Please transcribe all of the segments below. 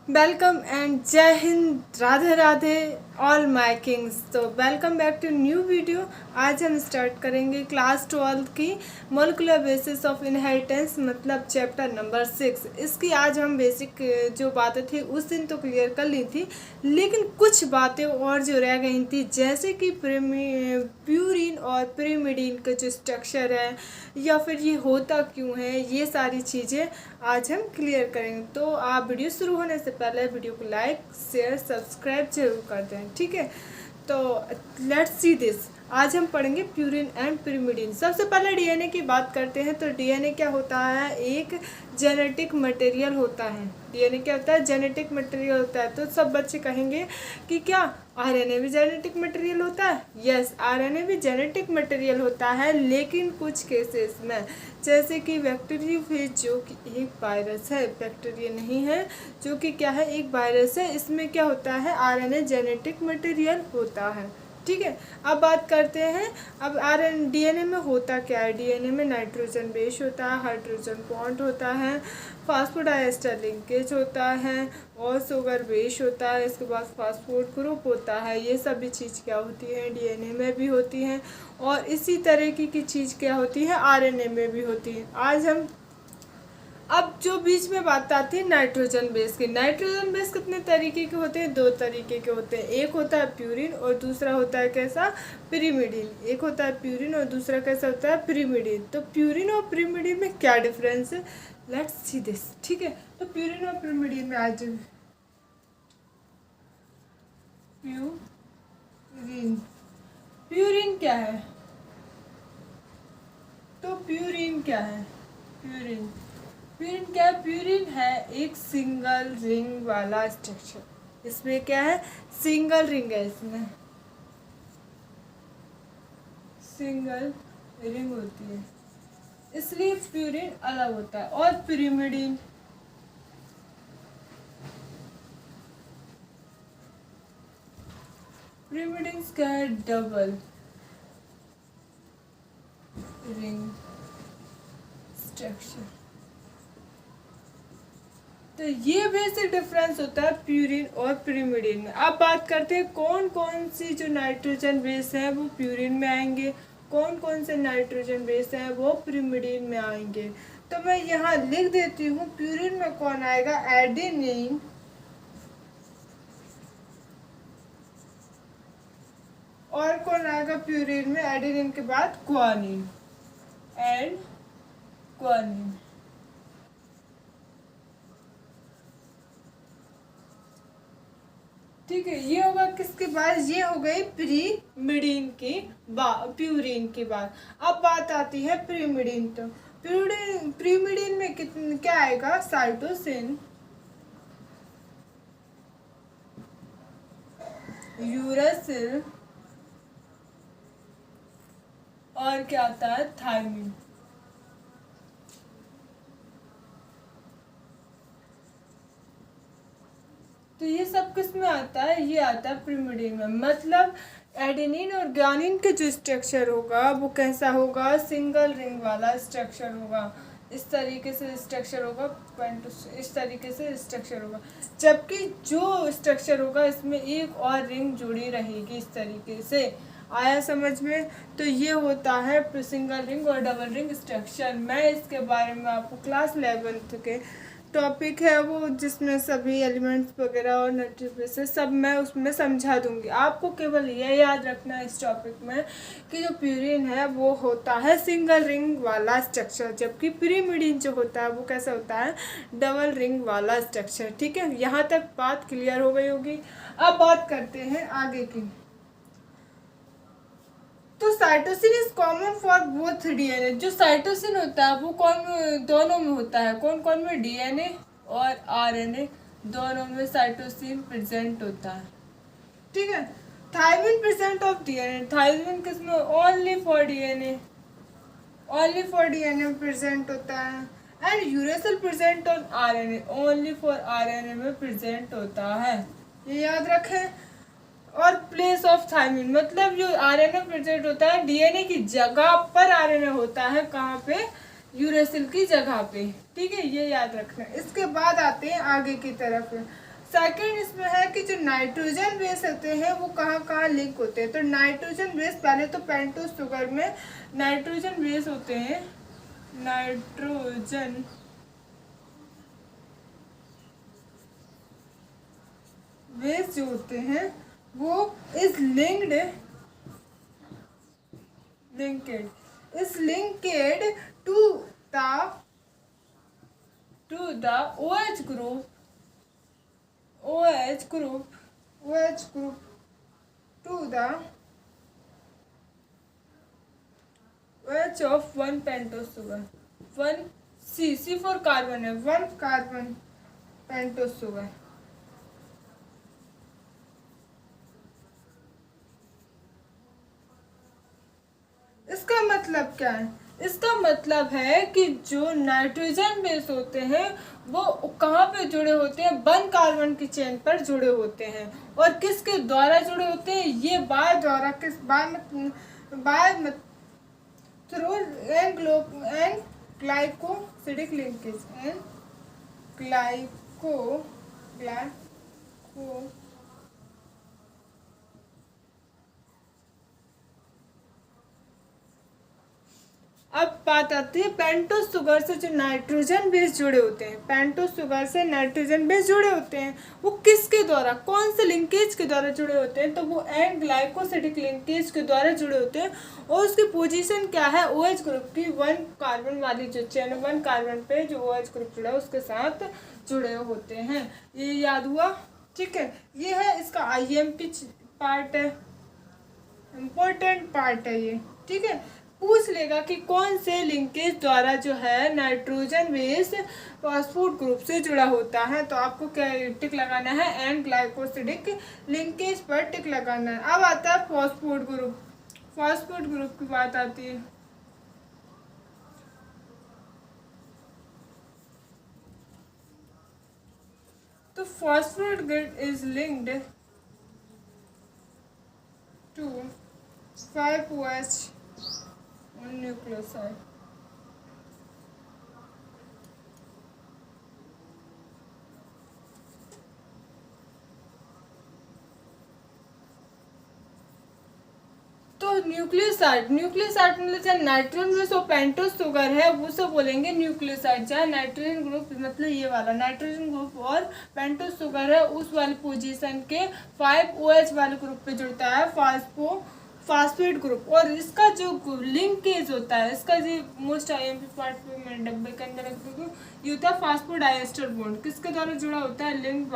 Welcome and Jai Hind, Radhe Radhe all my kings. तो welcome back to new video. आज हम start करेंगे क्लास 12 की मोलिकुलर बेसिस ऑफ इनहेरिटेंस, मतलब चैप्टर नंबर 6। इसकी आज हम बेसिक जो बातें थी उस दिन तो क्लियर कर ली थी, लेकिन कुछ बातें और जो रह गई थी, जैसे कि प्यूरिन और पिरिमिडीन का जो स्ट्रक्चर है या फिर ये होता क्यों है, ये सारी चीज़ें आज हम क्लियर करेंगे। तो आप वीडियो शुरू होने से पहले वीडियो को लाइक शेयर सब्सक्राइब जरूर कर दें, ठीक है। तो लेट्स सी दिस। आज हम पढ़ेंगे प्यूरिन एंड पिरिमिडीन। सबसे पहले डीएनए की बात करते हैं। तो डीएनए क्या होता है? एक जेनेटिक मटेरियल होता है। डीएनए क्या होता है? जेनेटिक मटेरियल होता है। तो सब बच्चे कहेंगे कि क्या आरएनए भी जेनेटिक मटेरियल होता है? यस, आरएनए भी जेनेटिक मटेरियल होता है, लेकिन कुछ केसेस में, जैसे कि बैक्टीरियोफेज जो कि एक वायरस है, बैक्टीरिया नहीं है, जो कि क्या है, एक वायरस है। इसमें क्या होता है? आरएनए जेनेटिक मटेरियल होता है, ठीक है। अब बात करते हैं, अब आरएन डीएनए में होता क्या है। डीएनए में नाइट्रोजन बेस होता है, हाइड्रोजन बॉन्ड होता है, फास्फोडाइस्टर लिंकेज होता है और शुगर बेस होता है। इसके बाद फास्फोड ग्रुप होता है। ये सभी चीज़ क्या होती है? डीएनए में भी होती हैं। और इसी तरह की चीज़ क्या होती है? आरएनए में भी होती है। आज हम अब जो बीच में बात आती है नाइट्रोजन बेस की। नाइट्रोजन बेस कितने तरीके के होते हैं? दो तरीके के होते हैं। एक होता है प्यूरिन और दूसरा होता है कैसा? पिरिमिडीन। एक होता है प्यूरिन और दूसरा कैसा होता है? पिरिमिडीन। तो प्यूरिन और पिरिमिडीन में क्या डिफरेंस है? लेट्स सी दिस, ठीक है। तो प्यूरिन और पिरिमिडीन में आज प्यूरिन प्यूरिन क्या है? तो प्यूरिन क्या है? प्यूरिन प्यूरिन क्या है? प्यूरिन है एक सिंगल रिंग वाला स्ट्रक्चर। इसमें क्या है? सिंगल रिंग है। इसमें सिंगल रिंग होती है, इसलिए प्यूरिन अलग होता है। और पिरिमिडीन पिरिमिडीन क्या है? Double ring structure. तो ये बेसिक डिफरेंस होता है प्यूरिन और पिरिमिडीन में। अब बात करते हैं कौन कौन सी जो नाइट्रोजन बेस है वो प्यूरिन में आएंगे, कौन कौन से नाइट्रोजन बेस हैं वो पिरिमिडीन में आएंगे। तो मैं यहाँ लिख देती हूँ, प्यूरिन में कौन आएगा? एडेनिन, और कौन आएगा प्यूरिन में? एडेनिन के बाद ग्वानिन एंड ग्वानिन। ठीक है, ये होगा किसके बाद? ये हो गई प्रीमिडीन की बात, प्यूरिन की बात। अब बात आती है प्रीमिडीन। तो प्रीमिडीन में कितने क्या आएगा? साइटोसिन, यूरासिल और क्या आता है? थायमिन। तो ये सब किस में आता है? ये आता है प्रिमिडिन में। मतलब एडेनिन और ग्वानिन के जो स्ट्रक्चर होगा वो कैसा होगा? सिंगल रिंग वाला स्ट्रक्चर होगा। इस तरीके से स्ट्रक्चर होगा, इस तरीके से स्ट्रक्चर होगा। जबकि जो स्ट्रक्चर होगा इसमें एक और रिंग जुड़ी रहेगी, इस तरीके से। आया समझ में? तो ये होता है सिंगल रिंग और डबल रिंग स्ट्रक्चर। मैं इसके बारे में आपको क्लास 11 के टॉपिक है वो, जिसमें सभी एलिमेंट्स वगैरह और न्यूट्रिएंट्स सब मैं उसमें समझा दूंगी। आपको केवल ये याद रखना है इस टॉपिक में कि जो प्यूरिन है वो होता है सिंगल रिंग वाला स्ट्रक्चर, जबकि पिरिमिडीन जो होता है वो कैसा होता है? डबल रिंग वाला स्ट्रक्चर। ठीक है, यहाँ तक बात क्लियर हो गई होगी। अब बात करते हैं आगे की। तो cytosine is common for both DNA. जो साइटोसिन होता है वो कौन दोनों में होता है? कौन कौन में? डीएनए और आरएनए दोनों में साइटोसिन प्रेजेंट होता है, ठीक है। Thymine present of DNA. Thymine किसमें? Only for DNA, only for DNA present होता है। And uracil present on RNA, only for RNA में प्रेजेंट होता है, ये याद रखें। और प्लेस ऑफ थायमिन, मतलब जो आरएनए प्रेजेंट होता है डीएनए की जगह पर आरएनए होता है। कहाँ पे? यूरेसिल की जगह पे, ठीक है, ये याद रखना। इसके बाद आते हैं आगे की तरफ। सेकंड इसमें है कि जो नाइट्रोजन बेस होते हैं वो कहाँ कहाँ लिंक होते हैं। तो नाइट्रोजन बेस पहले तो पेंटोस शुगर में नाइट्रोजन बेस होते हैं। नाइट्रोजन बेस जो होते हैं वो is linked is linked to the OH group to the OH of one pentose sugar, one C for carbon है, one carbon pentose sugar। इसका मतलब क्या है? इसका मतलब है कि जो नाइट्रोजन बेस होते हैं वो कहाँ पे जुड़े होते हैं, वन कार्बन की चेन पर जुड़े होते हैं। और किसके द्वारा जुड़े होते हैं? ये बाय द्वारा, किस by through N glycosidic linkage, N glyco अब बात आती है पेंटोस शुगर से जो नाइट्रोजन बेस जुड़े होते हैं, पेंटोस शुगर से नाइट्रोजन बेस जुड़े होते हैं, वो किसके द्वारा, कौन से लिंकेज के द्वारा जुड़े होते हैं? तो वो एन ग्लाइकोसिडिक लिंकेज के द्वारा जुड़े होते हैं। और उसकी पोजीशन क्या है? OH ग्रुप की वन कार्बन वाली जो चेन, वन कार्बन पे जो OH ग्रुप जुड़ा है उसके साथ जुड़े होते हैं। ये याद हुआ? ठीक है, ये है इसका IMP पार्ट है, इम्पोर्टेंट पार्ट है ये। ठीक है, पूछ लेगा कि कौन से लिंकेज द्वारा जो है नाइट्रोजन बेस फॉस्फोड ग्रुप से जुड़ा होता है। तो आपको क्या टिक लगाना है? एन ग्लाइकोसिडिक लिंकेज पर टिक लगाना है। अब आता है फॉस्फोड ग्रुप। फॉस्फोड ग्रुप की बात आती है। तो phosphate group is linked to 5OH nucleoside. तो न्यूक्लियोसाइड मतलब चाहे नाइट्रोजन बेस और पेंटोस शुगर है वो सब बोलेंगे न्यूक्लियोसाइड। चाहे नाइट्रोजन ग्रुप मतलब ये वाला नाइट्रोजन ग्रुप और पेंटोस शुगर है उस वाली पोजीशन के 5OH वाले ग्रुप पे जुड़ता है फास्फेट ग्रुप। और इसका जो लिंकेज होता है, इसका जो मोस्ट IMP पार्ट पे मैं डब्बे के अंदर रख दूँ, ये होता है फास्फोडाइएस्टर बॉन्ड। किसके द्वारा जुड़ा होता है? लिंक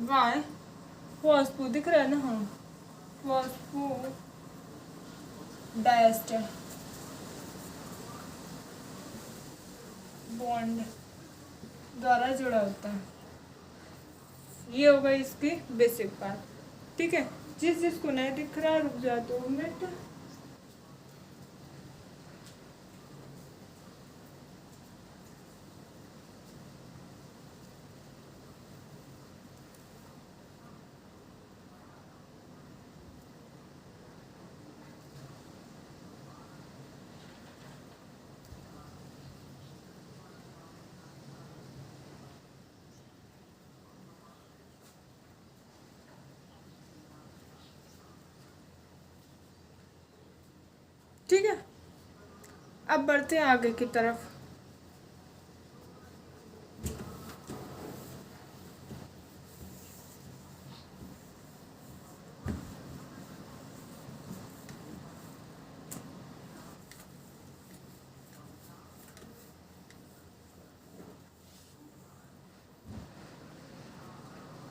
बाय फॉस्फो, दिख रहा है ना? हाँ, फॉस्फोडाइएस्टर बॉन्ड द्वारा जुड़ा होता है। ये होगा इसकी बेसिक पार्ट। ठीक है, जिसको नहीं दिख रहा रुक जा 2 मिनट। ठीक है, अब बढ़ते हैं आगे की तरफ।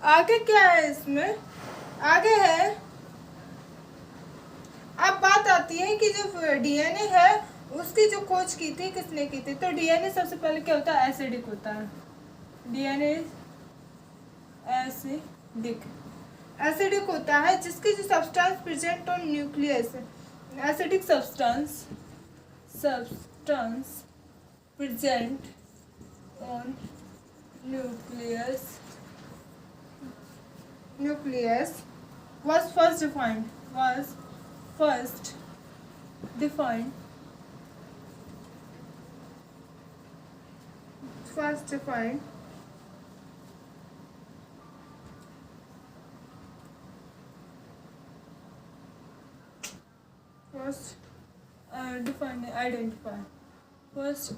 आगे क्या है इसमें? आगे है, अब बात आती है कि जो DNA है उसकी जो खोज की थी किसने की थी? तो DNA सबसे पहले क्या होता है? एसिडिक होता है। DNA एसिडिक होता है, जिसकी जो substance present on nucleus, acidic substance present on nucleus was first defined first define identify. First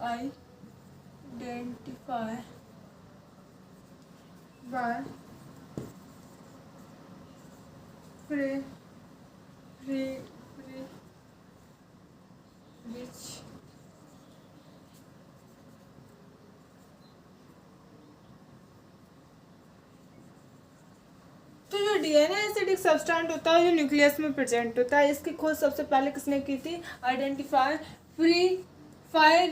identify by which तो जो डीएनए एसिडिक सब्सटेंस होता है जो न्यूक्लियस में प्रेजेंट होता है, इसकी खोज सबसे पहले किसने की थी? Identify fire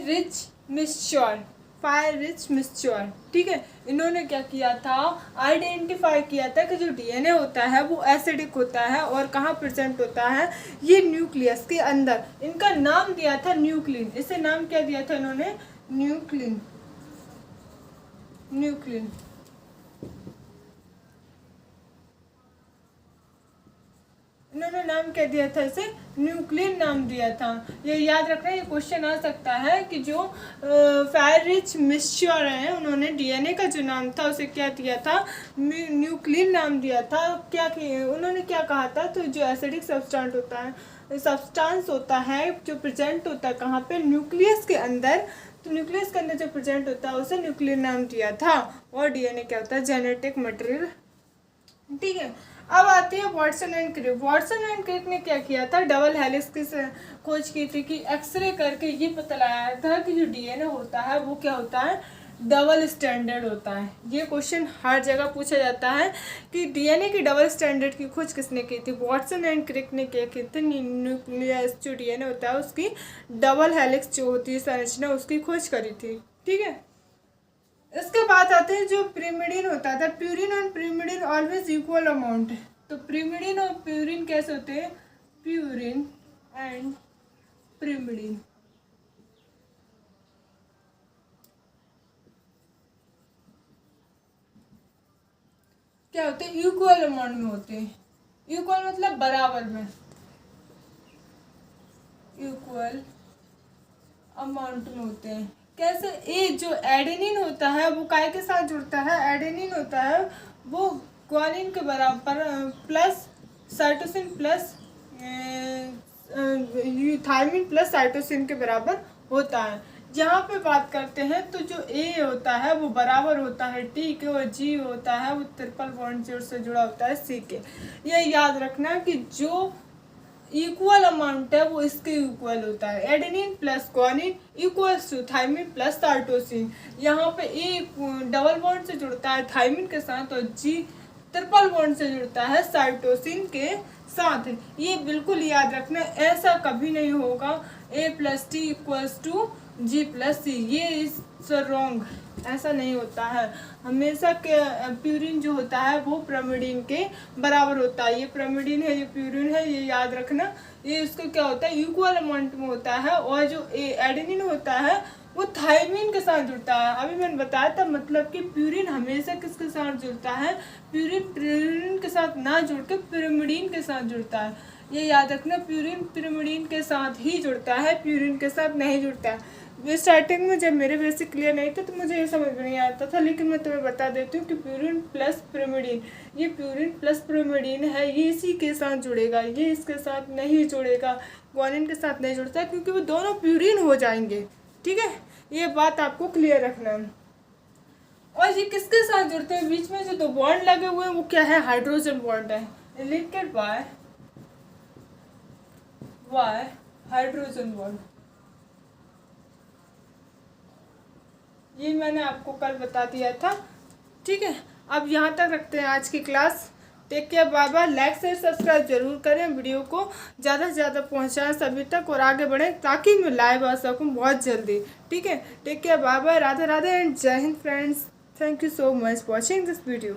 rich mixture. ठीक है, इन्होंने क्या किया था? आइडेंटिफाई किया था कि जो डीएनए होता है वो एसिडिक होता है और कहाँ प्रेजेंट होता है? ये न्यूक्लियस के अंदर। इनका नाम दिया था न्यूक्लिन। इसे नाम क्या दिया था इन्होंने? न्यूक्लिन। इन्होंने नाम क्या दिया था? इसे न्यूक्लिन नाम दिया था। ये याद रखना, ये क्वेश्चन आ सकता है कि जो फायर रिच मिक्सचर है उन्होंने डीएनए का जो नाम था उसे क्या दिया था? न्यूक्लिन नाम दिया था। क्या उन्होंने क्या कहा था? तो जो एसिडिक सब्सटेंस होता है जो प्रेजेंट होता है कहाँ पे? न्यूक्लियस के अंदर। तो न्यूक्लियस के अंदर जो प्रेजेंट होता है उसे न्यूक्लिन नाम दिया था। और डीएनए क्या होता है? Genetic material. ठीक है, अब आती है Watson and Crick. Watson and Crick ने क्या किया था? डबल हेलिक्स की खोज की थी कि एक्सरे करके ये पता लगाया था कि जो डीएनए होता है वो क्या होता है? डबल स्टैंडर्ड होता है। ये क्वेश्चन हर जगह पूछा जाता है कि डीएनए की डबल स्टैंडर्ड की खोज किसने की थी? वाटसन एंड क्रिक ने क्या की थी? न्यूक्लियस जो डीएनए होता है उसकी डबल हेलिक्स जो होती है संरचना, उसकी खोज करी थी। ठीक है, इसके बाद आते हैं जो प्रिमिडिन होता था। प्यूरिन और प्रिमिडिन ऑलवेज इक्वल अमाउंट है। तो प्रिमिडिन और प्यूरिन कैसे होते हैं? प्यूरिन एंड प्रिमिडिन क्या होते हैं? इक्वल अमाउंट में होते हैं। इक्वल मतलब बराबर में, इक्वल अमाउंट में होते हैं। कैसे? ए जो एडेनिन होता है वो काय के साथ जुड़ता है? एडेनिन होता है वो ग्वानिन के बराबर plus cytosine plus thymine plus cytosine के बराबर होता है। यहाँ पे बात करते हैं तो जो ए होता है वो बराबर होता है टी के और जी होता है वो ट्रिपल बॉन्ड से जुड़ा होता है सी के। ये याद रखना कि जो इक्वल अमाउंट है वो इसके इक्वल होता है। Adenine plus guanine equals to thymine plus cytosine. यहाँ पे ए डबल बॉन्ड से जुड़ता है थायमिन के साथ और जी ट्रिपल बॉन्ड से जुड़ता है साइटोसिन के साथ। ये बिल्कुल याद रखना, ऐसा कभी नहीं होगा A plus T equals to G plus C. ये इज रॉन्ग, ऐसा नहीं होता है। हमेशा के प्यूरिन जो होता है वो प्रिमिडिन के बराबर होता है। ये प्रिमिडिन है, ये प्यूरिन है, ये याद रखना। ये इसको क्या होता है? इक्वल अमाउंट में होता है। और जो एडेनिन होता है वो थायमिन के साथ जुड़ता है। अभी मैंने बताया था, मतलब कि प्यूरिन हमेशा किसके साथ जुड़ता है? प्यूरिन के साथ ना जुड़ के प्रिमिडिन के साथ जुड़ता है। ये याद रखना, प्यूरिन प्रिमिडिन के साथ ही जुड़ता है, प्यूरिन के साथ नहीं जुड़ता है। स्टार्टिंग में जब मेरे बेसिक क्लियर नहीं थे तो मुझे ये समझ में नहीं आता था, लेकिन मैं तुम्हें बता देती हूँ कि प्यूरिन प्लस प्रिमिडिन, ये प्यूरिन प्लस प्रिमिडिन है, ये इसी के साथ जुड़ेगा, ये इसके साथ नहीं जुड़ेगा, ग्वानिन के साथ नहीं जुड़ता क्योंकि वो दोनों प्यूरिन हो जाएंगे। ठीक है, ये बात आपको क्लियर रखना है। और ये किसके साथ जुड़ते हैं? बीच में जो दो बॉन्ड लगे हुए हैं वो क्या है? हाइड्रोजन बॉन्ड है, लिंक्ड बाय हाइड्रोजन बॉन्ड। ये मैंने आपको कल बता दिया था। ठीक है, अब यहाँ तक रखते हैं आज की class. Take care, bye bye. Like share subscribe जरूर करें, वीडियो को ज़्यादा से ज़्यादा पहुँचाएं सभी तक और आगे बढ़ें ताकि मैं लाइव आ सकूँ बहुत जल्दी। ठीक है, take care, bye bye, Radhe Radhe and Jai Hind friends. Thank you so much watching this video.